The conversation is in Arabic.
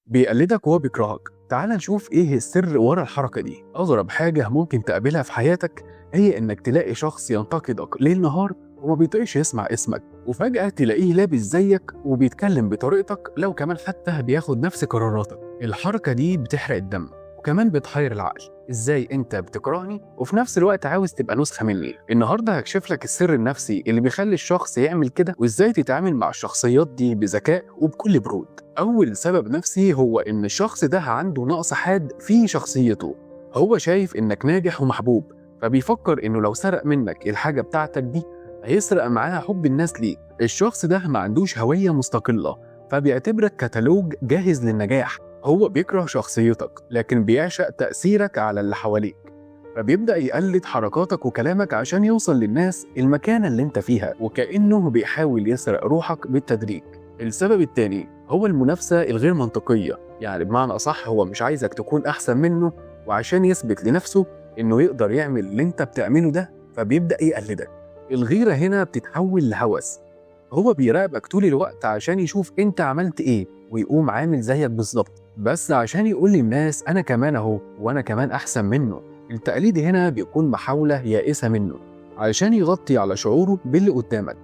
بيقلدك وهو بيكرهك. تعال نشوف ايه السر ورا الحركة دي. اغرب حاجة ممكن تقابلها في حياتك هي انك تلاقي شخص ينتقدك ليل نهار وما بيطيقش يسمع اسمك، وفجأة تلاقيه لابس زيك وبيتكلم بطريقتك، لو كمان حتى بياخد نفس قراراتك. الحركة دي بتحرق الدم وكمان بتحير العقل. ازاي انت بتكرهني وفي نفس الوقت عاوز تبقى نسخة مني؟ النهارده هكشف لك السر النفسي اللي بيخلي الشخص يعمل كده، وازاي تتعامل مع الشخصيات دي بذكاء وبكل برود. اول سبب نفسي هو ان الشخص ده عنده نقص حاد في شخصيته. هو شايف انك ناجح ومحبوب، فبيفكر انه لو سرق منك الحاجة بتاعتك دي هيسرق معاها حب الناس ليك. الشخص ده ما عندوش هوية مستقلة، فبيعتبرك كتالوج جاهز للنجاح. هو بيكره شخصيتك لكن بيعشق تأثيرك على اللي حواليك، فبيبدأ يقلد حركاتك وكلامك عشان يوصل للناس المكانة اللي انت فيها، وكأنه بيحاول يسرق روحك بالتدريج. السبب التاني هو المنافسة الغير منطقية، يعني بمعنى أصح هو مش عايزك تكون أحسن منه، وعشان يثبت لنفسه إنه يقدر يعمل اللي انت بتعمله ده فبيبدأ يقلدك. الغيرة هنا بتتحول لهوس. هو بيراقبك طول الوقت عشان يشوف انت عملت ايه ويقوم عامل زيك بالظبط، بس عشان يقول للناس انا كمان اهو وانا كمان احسن منه. التقليد هنا بيكون محاولة يائسة منه علشان يغطي على شعوره باللي قدامك،